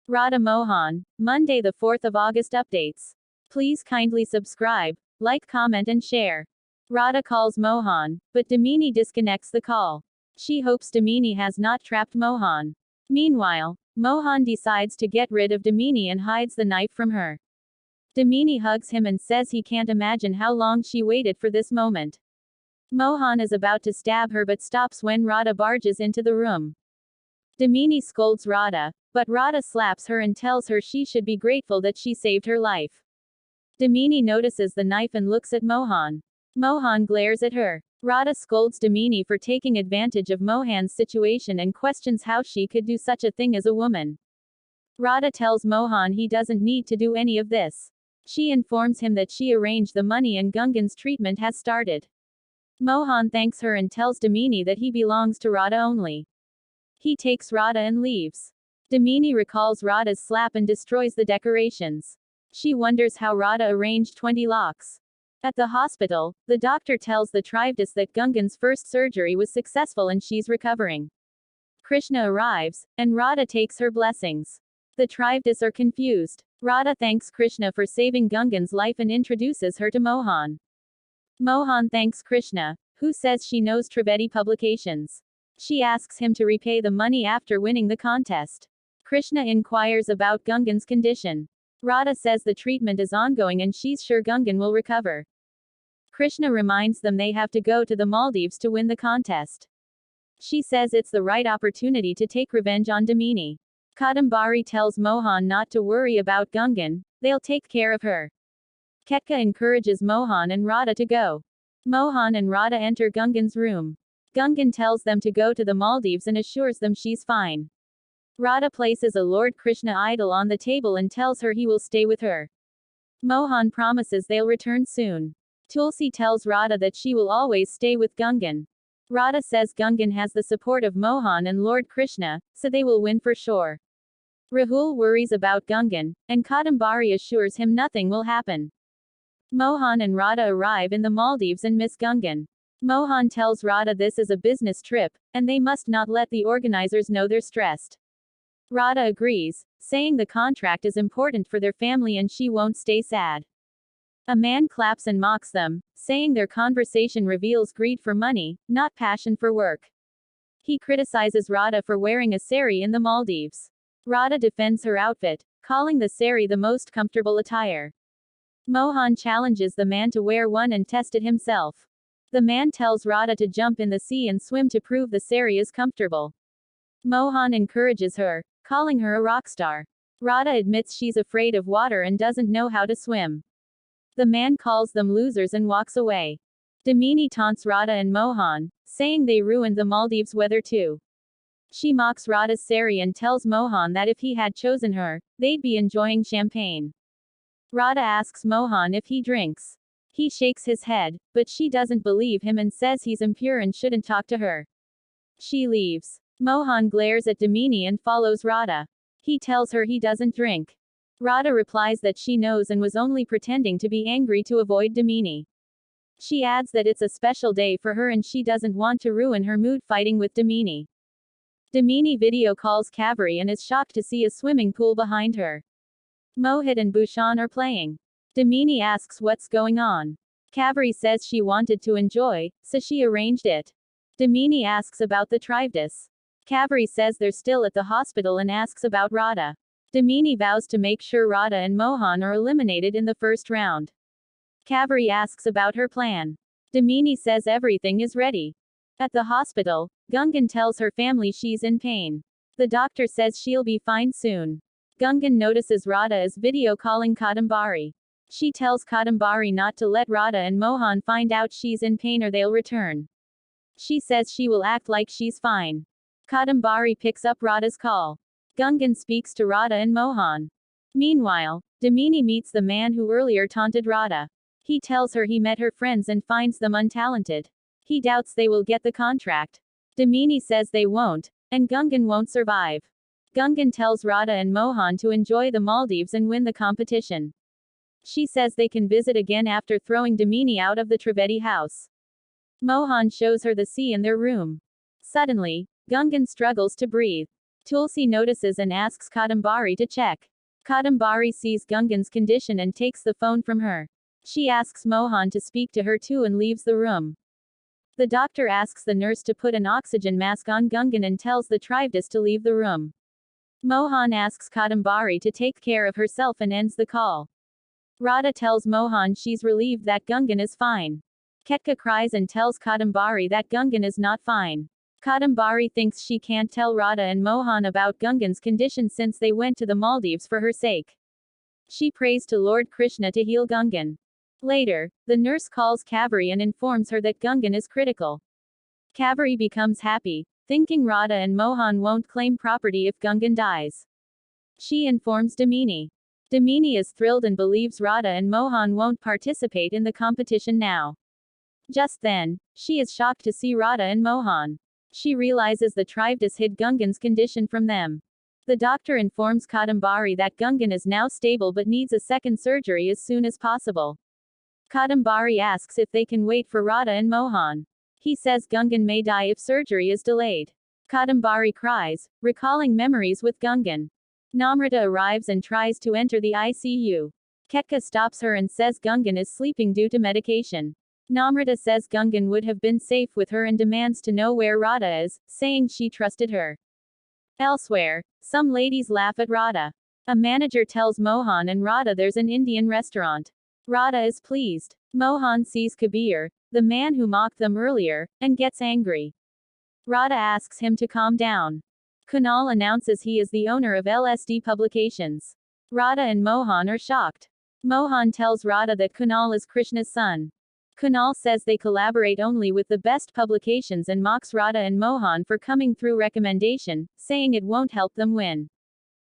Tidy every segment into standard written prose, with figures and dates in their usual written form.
Radha Mohan, Monday the 4th of August updates. Please kindly subscribe, like, comment and share. Radha calls Mohan, but Damini disconnects the call. She hopes Damini has not trapped Mohan. Meanwhile, Mohan decides to get rid of Damini and hides the knife from her. Damini hugs him and says he can't imagine how long she waited for this moment. Mohan is about to stab her but stops when Radha barges into the room. Damini scolds Radha, but Radha slaps her and tells her she should be grateful that she saved her life. Damini notices the knife and looks at Mohan. Mohan glares at her. Radha scolds Damini for taking advantage of Mohan's situation and questions how she could do such a thing as a woman. Radha tells Mohan he doesn't need to do any of this. She informs him that she arranged the money and Gungun's treatment has started. Mohan thanks her and tells Damini that he belongs to Radha only. He takes Radha and leaves. Damini recalls Radha's slap and destroys the decorations. She wonders how Radha arranged 20 locks. At the hospital, the doctor tells the Trivedis that Gungun's first surgery was successful and she's recovering. Krishna arrives, and Radha takes her blessings. The Trivedis are confused. Radha thanks Krishna for saving Gungun's life and introduces her to Mohan. Mohan thanks Krishna, who says she knows Trivedi publications. She asks him to repay the money after winning the contest. Krishna inquires about Gungun's condition. Radha says the treatment is ongoing and she's sure Gungun will recover. Krishna reminds them they have to go to the Maldives to win the contest. She says it's the right opportunity to take revenge on Damini. Kadambari tells Mohan not to worry about Gungun, they'll take care of her. Ketka encourages Mohan and Radha to go. Mohan and Radha enter Gungun's room. Gungun tells them to go to the Maldives and assures them she's fine. Radha places a Lord Krishna idol on the table and tells her he will stay with her. Mohan promises they'll return soon. Tulsi tells Radha that she will always stay with Gungun. Radha says Gungun has the support of Mohan and Lord Krishna, so they will win for sure. Rahul worries about Gungun, and Kadambari assures him nothing will happen. Mohan and Radha arrive in the Maldives and miss Gungun. Mohan tells Radha this is a business trip, and they must not let the organizers know they're stressed. Radha agrees, saying the contract is important for their family and she won't stay sad. A man claps and mocks them, saying their conversation reveals greed for money, not passion for work. He criticizes Radha for wearing a sari in the Maldives. Radha defends her outfit, calling the sari the most comfortable attire. Mohan challenges the man to wear one and test it himself. The man tells Radha to jump in the sea and swim to prove the sari is comfortable. Mohan encourages her, calling her a rock star. Radha admits she's afraid of water and doesn't know how to swim. The man calls them losers and walks away. Damini taunts Radha and Mohan, saying they ruined the Maldives weather too. She mocks Radha's sari and tells Mohan that if he had chosen her, they'd be enjoying champagne. Radha asks Mohan if he drinks. He shakes his head, but she doesn't believe him and says he's impure and shouldn't talk to her. She leaves. Mohan glares at Damini and follows Radha. He tells her he doesn't drink. Radha replies that she knows and was only pretending to be angry to avoid Damini. She adds that it's a special day for her and she doesn't want to ruin her mood fighting with Damini. Damini video calls Kaveri and is shocked to see a swimming pool behind her. Mohit and Bhushan are playing. Damini asks what's going on. Kaveri says she wanted to enjoy, so she arranged it. Damini asks about the Trivedis. Kaveri says they're still at the hospital and asks about Radha. Damini vows to make sure Radha and Mohan are eliminated in the first round. Kaveri asks about her plan. Damini says everything is ready. At the hospital, Gungun tells her family she's in pain. The doctor says she'll be fine soon. Gungun notices Radha is video calling Kadambari. She tells Kadambari not to let Radha and Mohan find out she's in pain or they'll return. She says she will act like she's fine. Kadambari picks up Radha's call. Gungun speaks to Radha and Mohan. Meanwhile, Damini meets the man who earlier taunted Radha. He tells her he met her friends and finds them untalented. He doubts they will get the contract. Damini says they won't, and Gungun won't survive. Gungun tells Radha and Mohan to enjoy the Maldives and win the competition. She says they can visit again after throwing Damini out of the Trivedi house. Mohan shows her the sea in their room. Suddenly, Gungun struggles to breathe. Tulsi notices and asks Kadambari to check. Kadambari sees Gungun's condition and takes the phone from her. She asks Mohan to speak to her too and leaves the room. The doctor asks the nurse to put an oxygen mask on Gungun and tells the Trivdas to leave the room. Mohan asks Kadambari to take care of herself and ends the call. Radha tells Mohan she's relieved that Gungun is fine. Ketka cries and tells Kadambari that Gungun is not fine. Kadambari thinks she can't tell Radha and Mohan about Gungun's condition since they went to the Maldives for her sake. She prays to Lord Krishna to heal Gungun. Later, the nurse calls Kaveri and informs her that Gungun is critical. Kaveri becomes happy, thinking Radha and Mohan won't claim property if Gungun dies. She informs Damini. Damini is thrilled and believes Radha and Mohan won't participate in the competition now. Just then, she is shocked to see Radha and Mohan. She realizes the Trivdas hid Gungun's condition from them. The doctor informs Kadambari that Gungun is now stable but needs a second surgery as soon as possible. Kadambari asks if they can wait for Radha and Mohan. He says Gungun may die if surgery is delayed. Kadambari cries, recalling memories with Gungun. Namrata arrives and tries to enter the ICU. Ketka stops her and says Gungun is sleeping due to medication. Namrata says Gungun would have been safe with her and demands to know where Radha is, saying she trusted her. Elsewhere, some ladies laugh at Radha. A manager tells Mohan and Radha there's an Indian restaurant. Radha is pleased. Mohan sees Kabir, the man who mocked them earlier, and gets angry. Radha asks him to calm down. Kunal announces he is the owner of LSD Publications. Radha and Mohan are shocked. Mohan tells Radha that Kunal is Krishna's son. Kunal says they collaborate only with the best publications and mocks Radha and Mohan for coming through recommendation, saying it won't help them win.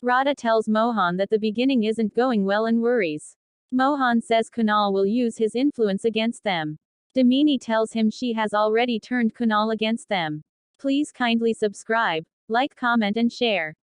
Radha tells Mohan that the beginning isn't going well and worries. Mohan says Kunal will use his influence against them. Damini tells him she has already turned Kunal against them. Please kindly subscribe, like, comment and share.